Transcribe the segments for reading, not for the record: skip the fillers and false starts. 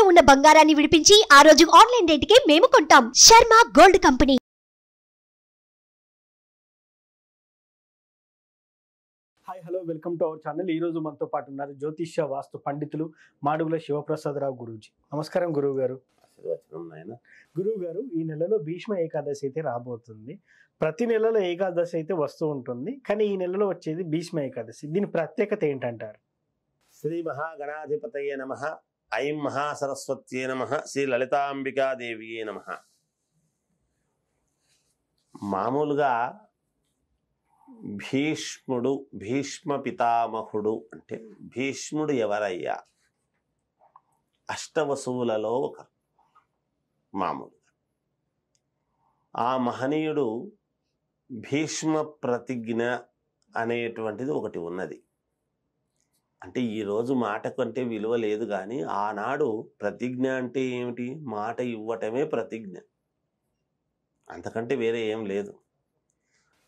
ఉన్న బంగారాన్ని విడిపించి ఆ రోజు ఆన్లైన్ రేటుకే మేము కొంటాం. Sharma gold company. Hi hello welcome to our channel. ఈ రోజు మనతో పాటు ఉన్నారు జ్యోతిష్య వాస్తు పండితులు మాడుగుల శివప్రసాదరావు గురూజీ. నమస్కారం గురువు గారు. గురువు గారు, ఈ నెలలో భీష్మ ఏకాదశి అయితే రాబోతుంది. ప్రతి నెలలో ఏకాదశి అయితే వస్తూ ఉంటుంది, కానీ ఈ నెలలో వచ్చేది భీష్మ ఏకాదశి. దీని ప్రత్యేకత ఏంటంటారు? శ్రీ మహాగణాధిపతయే నమః. ఐం మహాసరస్వత్యే నమః. శ్రీ లలితాంబికాదేవియే నమః. మామూలుగా భీష్మ పితామహుడు అంటే భీష్ముడు ఎవరయ్యా? అష్టవసువులలో ఒక మామూలుగా ఆ మహనీయుడు భీష్మ ప్రతిజ్ఞ అనేటువంటిది ఒకటి ఉన్నది. అంటే ఈరోజు మాట కంటే విలువ లేదు, కానీ ఆనాడు ప్రతిజ్ఞ అంటే ఏమిటి? మాట ఇవ్వటమే ప్రతిజ్ఞ, అంతకంటే వేరే ఏం లేదు.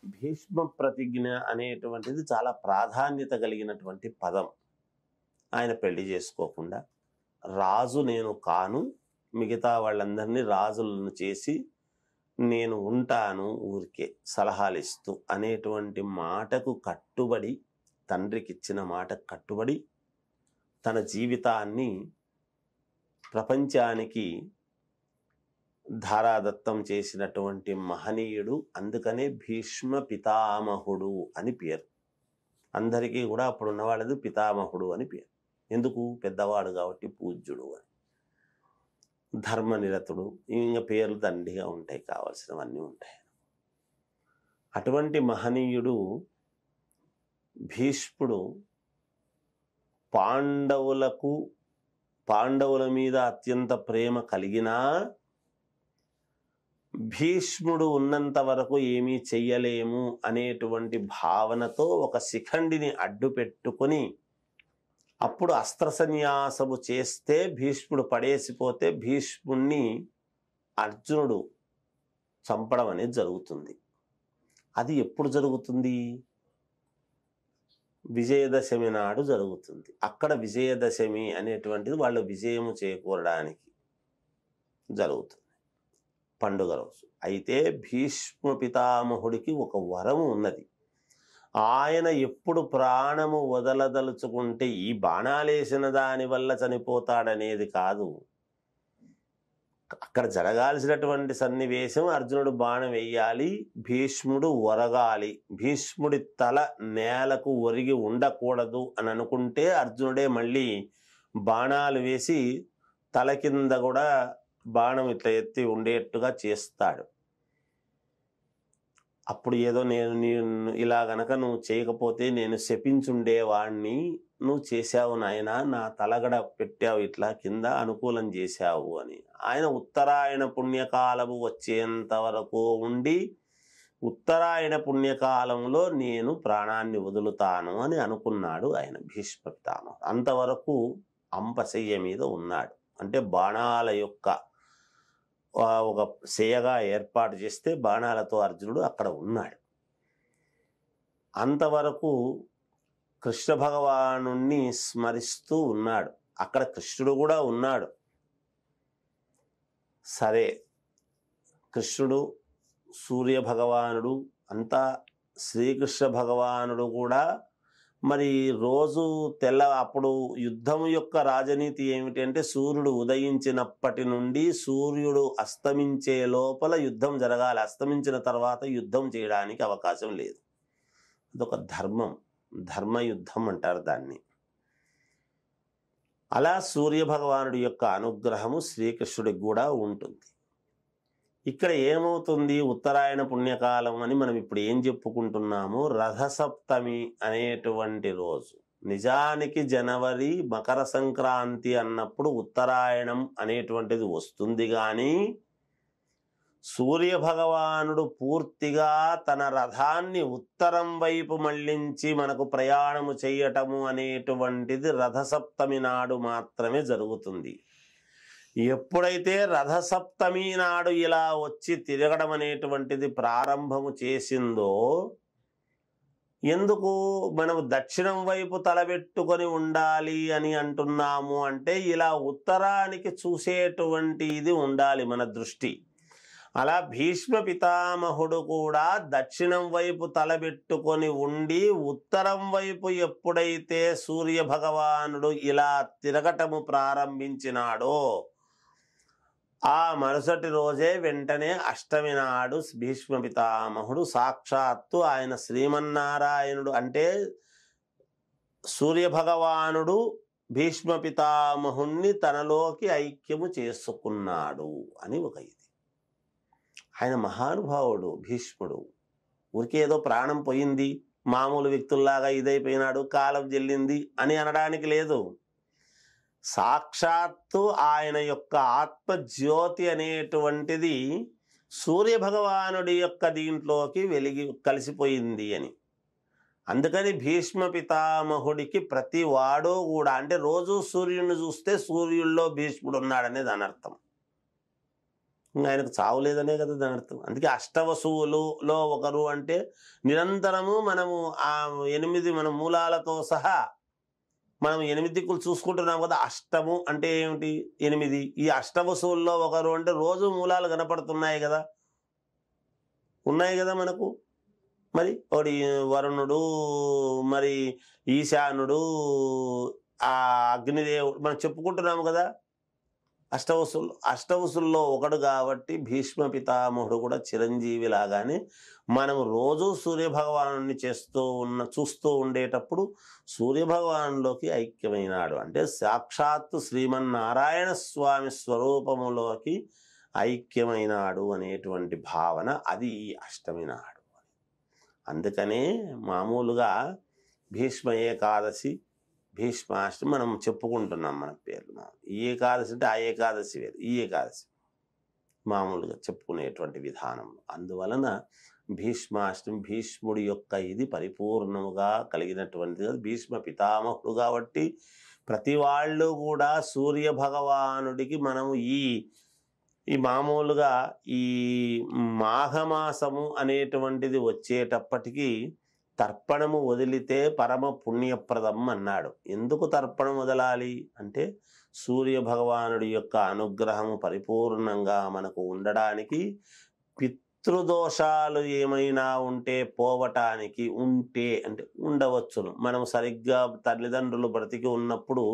భీష్మ ప్రతిజ్ఞ అనేటువంటిది చాలా ప్రాధాన్యత కలిగినటువంటి పదం. ఆయన పెళ్లి చేసుకోకుండా రాజు నేను కాను, మిగతా వాళ్ళందరినీ రాజులను చేసి నేను ఉంటాను ఊరికే సలహాలు ఇస్తూ అనేటువంటి మాటకు కట్టుబడి, తండ్రికి ఇచ్చిన మాటకు కట్టుబడి తన జీవితాన్ని ప్రపంచానికి ధారాదత్తం చేసినటువంటి మహనీయుడు. అందుకనే భీష్మ పితామహుడు అని పేరు. అందరికీ కూడా అప్పుడు ఉన్నవాళ్ళది పితామహుడు అని పేరు. ఎందుకు? పెద్దవాడు కాబట్టి పూజ్యుడు అని, ధర్మనిరతుడు, ఇంకా పేర్లు దండిగా ఉంటాయి, కావాల్సినవన్నీ ఉంటాయి. అటువంటి మహనీయుడు భీష్ముడు పాండవుల మీద అత్యంత ప్రేమ కలిగినా భీష్ముడు ఉన్నంత వరకు ఏమీ చెయ్యలేము అనేటువంటి భావనతో ఒక శిఖండిని అడ్డు పెట్టుకొని అప్పుడు అస్త్ర సన్యాసము చేస్తే భీష్ముడు పడేసిపోతే భీష్ముణ్ణి అర్జునుడు చంపడం అనేది జరుగుతుంది. అది ఎప్పుడు జరుగుతుంది? విజయదశమి నాడు జరుగుతుంది. అక్కడ విజయదశమి అనేటువంటిది వాళ్ళు విజయము చేకూరడానికి జరుగుతుంది, పండుగ రోజు. అయితే భీష్మ పితామహుడికి ఒక వరము ఉన్నది. ఆయన ఎప్పుడు ప్రాణము వదలదలుచుకుంటే ఈ బాణాలేసిన దాని వల్ల చనిపోతాడనేది కాదు. అక్కడ జరగాల్సినటువంటి సన్నివేశం, అర్జునుడు బాణం వేయాలి, భీష్ముడు ఒరగాలి. భీష్ముడి తల నేలకు ఒరిగి ఉండకూడదు అని అనుకుంటే అర్జునుడే మళ్ళీ బాణాలు వేసి తల కింద కూడా బాణం ఇట్లా ఎత్తి ఉండేట్టుగా చేస్తాడు. అప్పుడు ఏదో నేను ఇలా గనక నువ్వు చేయకపోతే నేను శపించుండేవాణ్ణి, నువ్వు చేశావు నాయన, నా తలగడ పెట్టావు ఇట్లా కింద, అనుకూలం చేశావు అని. ఆయన ఉత్తరాయణ పుణ్యకాలము వచ్చేంత వరకు ఉండి ఉత్తరాయణ పుణ్యకాలంలో నేను ప్రాణాన్ని వదులుతాను అని అనుకున్నాడు ఆయన భీష్మ పితామహుడు. అంతవరకు అంపశయ్య మీద ఉన్నాడు. అంటే బాణాల యొక్క ఒక శయగా ఏర్పాటు చేస్తే బాణాలతో అర్జునుడు అక్కడ ఉన్నాడు. అంతవరకు కృష్ణ భగవానుణ్ణి స్మరిస్తూ ఉన్నాడు. అక్కడ కృష్ణుడు కూడా ఉన్నాడు. సరే, కృష్ణుడు, సూర్య భగవానుడు అంతా, శ్రీకృష్ణ భగవానుడు కూడా మరి రోజు అప్పుడు యుద్ధం యొక్క రాజనీతి ఏమిటి అంటే సూర్యుడు ఉదయించినప్పటి నుండి సూర్యుడు అస్తమించే లోపల యుద్ధం జరగాలి. అస్తమించిన తర్వాత యుద్ధం చేయడానికి అవకాశం లేదు. అదొక ధర్మయుద్ధం అంటారు దాన్ని. అలా సూర్య భగవానుడి యొక్క అనుగ్రహము శ్రీకృష్ణుడికి కూడా ఉంటుంది. ఇక్కడ ఏమవుతుంది? ఉత్తరాయణ పుణ్యకాలం అని మనం ఇప్పుడు ఏం చెప్పుకుంటున్నాము? రథసప్తమి అనేటువంటి రోజు. నిజానికి జనవరి మకర సంక్రాంతి అన్నప్పుడు ఉత్తరాయణం అనేటువంటిది వస్తుంది, కానీ సూర్య భగవానుడు పూర్తిగా తన రథాన్ని ఉత్తరం వైపు మళ్లించి మనకు ప్రయాణము చేయటము అనేటువంటిది రథసప్తమి నాడు మాత్రమే జరుగుతుంది. ఎప్పుడైతే రథసప్తమి నాడు ఇలా వచ్చి తిరగడం అనేటువంటిది ప్రారంభము చేసిందో ఎందుకు మనం దక్షిణం వైపు తలబెట్టుకొని ఉండాలి అని అంటున్నాము అంటే ఇలా ఉత్తరానికి చూసేటువంటి ఇది ఉండాలి మన దృష్టి. అలా భీష్మ పితామహుడు కూడా దక్షిణం వైపు తలబెట్టుకొని ఉండి ఉత్తరం వైపు ఎప్పుడైతే సూర్య భగవానుడు ఇలా తిరగటము ప్రారంభించినాడో ఆ మరుసటి రోజే వెంటనే అష్టమి నాడు భీష్మ పితామహుడు సాక్షాత్తు ఆయన శ్రీమన్నారాయణుడు అంటే సూర్య భగవానుడు భీష్మ పితామహుణ్ణి తనలోకి ఐక్యము చేసుకున్నాడు అని ఒక ఇది. ఆయన మహానుభావుడు భీష్ముడు. ఊరికే ఏదో ప్రాణం పోయింది, మామూలు వ్యక్తుల్లాగా ఇదైపోయినాడు, కాలం చెల్లింది అని అనడానికి లేదు. సాక్షాత్తు ఆయన యొక్క ఆత్మజ్యోతి అనేటువంటిది సూర్యభగవానుడి యొక్క దీంట్లోకి వెలిగి కలిసిపోయింది అని. అందుకని భీష్మ పితామహుడికి ప్రతి వాడు కూడా అంటే రోజు సూర్యుడిని చూస్తే సూర్యుల్లో భీష్ముడు ఉన్నాడనేది అనర్థం. ఆయనకు చావు లేదనే కదా దాని అర్థం. అందుకే అష్టవసువులలో ఒకరు అంటే నిరంతరము మనము ఆ 8 మన మూలాలతో సహా మనం 8 దిక్కులు చూసుకుంటున్నాం కదా. అష్టము అంటే ఏమిటి? 8. ఈ అష్టవసువుల్లో ఒకరు అంటే రోజు మూలాలు కనపడుతున్నాయి కదా, ఉన్నాయి కదా మనకు. మరి ఒకటి వరుణుడు, మరి ఈశానుడు, ఆ అగ్నిదేవుడు మనం చెప్పుకుంటున్నాము కదా. అష్టవసుల్లో ఒకడు కాబట్టి భీష్మ పితామహుడు కూడా చిరంజీవి లాగానే మనం రోజు సూర్యభగవాను చూస్తూ ఉండేటప్పుడు సూర్యభగవానులోకి ఐక్యమైనాడు. అంటే సాక్షాత్తు శ్రీమన్నారాయణ స్వామి స్వరూపములోకి ఐక్యమైనాడు అనేటువంటి భావన అది ఈ అష్టమి నాడు. అందుకనే మామూలుగా భీష్మ ఏకాదశి, భీష్మాష్టమి మనం చెప్పుకుంటున్నాం మన పేర్లు. ఈ ఏకాదశి అంటే ఆ ఏకాదశి వేరు, ఈ ఏకాదశి మామూలుగా చెప్పుకునేటువంటి విధానం. అందువలన భీష్మాష్టమి భీష్ముడి యొక్క ఇది పరిపూర్ణముగా కలిగినటువంటిది. భీష్మ పితామహుడు కాబట్టి ప్రతి వాళ్ళు కూడా సూర్య భగవానుడికి మనము ఈ మామూలుగా ఈ మాఘమాసము అనేటువంటిది వచ్చేటప్పటికీ తర్పణము వదిలితే పరమ పుణ్యప్రదం అన్నాడు. ఎందుకు తర్పణం వదలాలి అంటే సూర్య భగవానుడి యొక్క అనుగ్రహము పరిపూర్ణంగా మనకు ఉండడానికి, పితృదోషాలు ఏమైనా ఉంటే పోవటానికి, ఉంటే అంటే ఉండవచ్చును. మనం సరిగ్గా తల్లిదండ్రులు బ్రతికి ఉన్నప్పుడు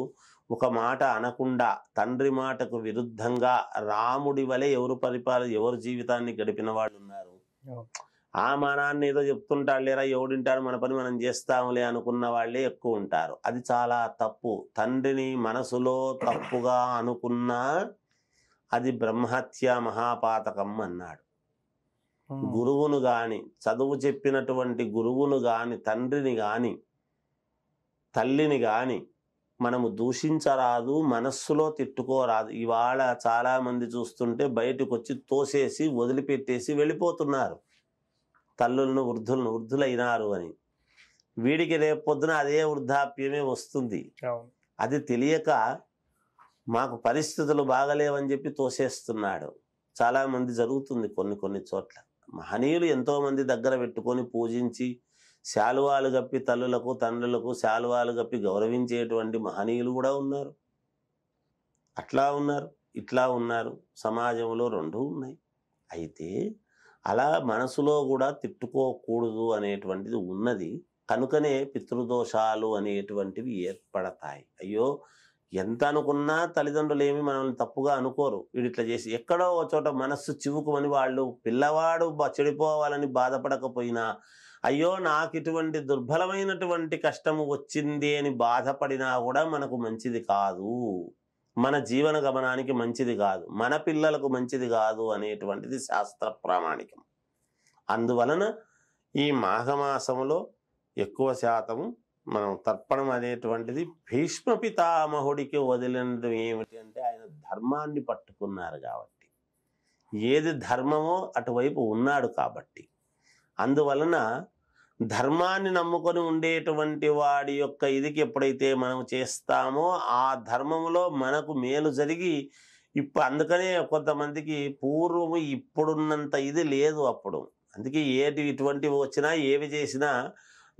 ఒక మాట అనకుండా తండ్రి మాటకు విరుద్ధంగా రాముడి వలె ఎవరు జీవితాన్ని గడిపిన వాళ్ళు ఉన్నారు. ఆ మానాన్ని ఏదో చెప్తుంటాడు, లేరా ఎవడింటాడు, మన పని మనం చేస్తాములే అనుకున్న వాళ్ళే ఎక్కువ ఉంటారు. అది చాలా తప్పు. తండ్రిని మనసులో తప్పుగా అనుకున్నా అది బ్రహ్మహత్య మహాపాతకం అన్నాడు. గురువును గాని, చదువు చెప్పినటువంటి గురువును గాని, తండ్రిని గాని, తల్లిని గాని మనము దూషించరాదు, మనస్సులో తిట్టుకోరాదు. ఇవాళ చాలా మంది చూస్తుంటే బయటకు వచ్చి తోసేసి వదిలిపెట్టేసి వెళ్ళిపోతున్నారు. తల్లులను వృద్ధులైనారు అని. వీడికి రేపు పొద్దున అదే వృద్ధాప్యమే వస్తుంది. అది తెలియక మాకు పరిస్థితులు బాగలేవని చెప్పి తోసేస్తున్నాడు. చాలామంది జరుగుతుంది కొన్ని చోట్ల. మహనీయులు ఎంతోమంది దగ్గర పెట్టుకొని పూజించి శాలువాలు గప్పి తల్లులకు తండ్రులకు శాలువాలు గప్పి గౌరవించేటువంటి మహనీయులు కూడా ఉన్నారు. అట్లా ఉన్నారు, ఇట్లా ఉన్నారు. సమాజంలో రెండూ ఉన్నాయి. అయితే అలా మనసులో కూడా తిట్టుకోకూడదు అనేటువంటిది ఉన్నది. కనుకనే పితృదోషాలు అనేటువంటివి ఏర్పడతాయి. అయ్యో ఎంత అనుకున్నా తల్లిదండ్రులు ఏమి మనల్ని తప్పుగా అనుకోరు. వీడిట్లా చేసి ఎక్కడో ఒక చోట మనస్సు చివుకుమని వాళ్ళు పిల్లవాడు చెడిపోవాలని బాధపడకపోయినా అయ్యో నాకు ఇటువంటి దుర్బలమైనటువంటి కష్టము వచ్చింది అని బాధపడినా కూడా మనకు మంచిది కాదు, మన జీవన గమనానికి మంచిది కాదు, మన పిల్లలకు మంచిది కాదు అనేటువంటిది శాస్త్ర ప్రామాణికం. అందువలన ఈ మాఘమాసములో ఎక్కువ శాతము మనం తర్పణం అనేటువంటిది భీష్మ పితామహుడికి వదిలినది ఏమిటి అంటే ఆయన ధర్మాన్ని పట్టుకున్నారు కాబట్టి, ఏది ధర్మమో అటువైపు ఉన్నాడు కాబట్టి. అందువలన ధర్మాన్ని నమ్ముకొని ఉండేటువంటి వాడి యొక్క ఇదికి ఎప్పుడైతే మనం చేస్తామో ఆ ధర్మంలో మనకు మేలు జరిగి అందుకనే కొంతమందికి పూర్వము ఇప్పుడున్నంత ఇది లేదు అప్పుడు. అందుకే ఇటువంటివి వచ్చినా ఏవి చేసినా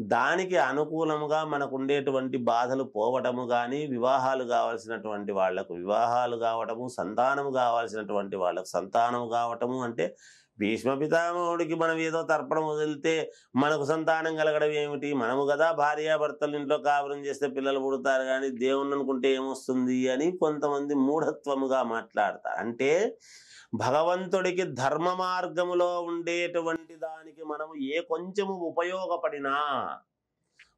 దానికి అనుకూలముగా మనకు ఉండేటువంటి బాధలు పోవటము కానీ, వివాహాలు కావాల్సినటువంటి వాళ్లకు వివాహాలు కావటము, సంతానము కావాల్సినటువంటి వాళ్ళకు సంతానము కావటము. అంటే భీష్మ పితామహుడికి మనం ఏదో తర్పణం వదిలితే మనకు సంతానం కలగడం ఏమిటి? మనము కదా భార్యాభర్తలు ఇంట్లో కాపురం చేస్తే పిల్లలు పుడతారు, కానీ దేవుణ్ణి అనుకుంటే ఏమొస్తుంది అని కొంతమంది మూఢత్వముగా మాట్లాడతారు. అంటే భగవంతుడికి ధర్మ మార్గములో ఉండేటువంటి దానికి మనము ఏ కొంచెము ఉపయోగపడినా,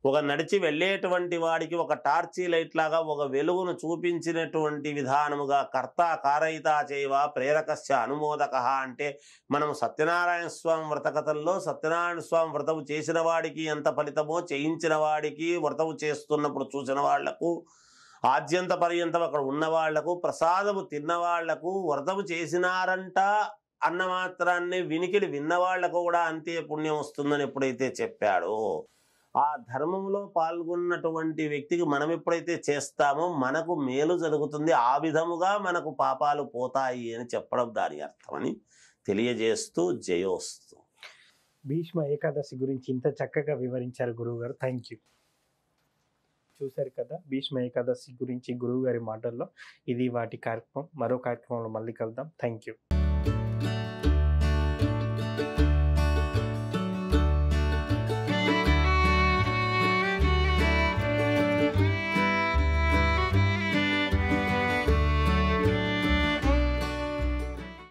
ఒక నడిచి వెళ్ళేటువంటి వాడికి ఒక టార్చీ లైట్ లాగా ఒక వెలుగును చూపించినటువంటి విధానముగా కర్త కారయిత చేయవ ప్రేరకస్య అనుమోదక. అంటే మనం సత్యనారాయణ స్వామి వ్రతకథల్లో సత్యనారాయణ స్వామి వ్రతము చేసిన వాడికి ఎంత ఫలితమో, చేయించిన వాడికి వ్రతము చేస్తున్నప్పుడు చూసిన వాళ్లకు, ఆద్యంత పర్యంతం అక్కడ ఉన్న వాళ్లకు, ప్రసాదము తిన్నవాళ్లకు, వ్రతము చేసినారంట అన్న మాత్రాన్ని వినికిడి విన్నవాళ్లకు కూడా అంతే పుణ్యం వస్తుందని ఎప్పుడైతే చెప్పాడో, ఆ ధర్మంలో పాల్గొన్నటువంటి వ్యక్తికి మనం ఎప్పుడైతే చేస్తామో మనకు మేలు జరుగుతుంది, ఆ విధముగా మనకు పాపాలు పోతాయి అని చెప్పడం దాని అర్థమని తెలియజేస్తూ జయోస్తు. భీష్మ ఏకాదశి గురించి ఇంత చక్కగా వివరించారు గురువు గారు. Thank you. చూశారు కదా భీష్మ ఏకాదశి గురించి గురువు గారి మాటల్లో. ఇది వాటి కార్యక్రమం. మరో కార్యక్రమంలో మళ్ళీ కలుద్దాం. Thank you.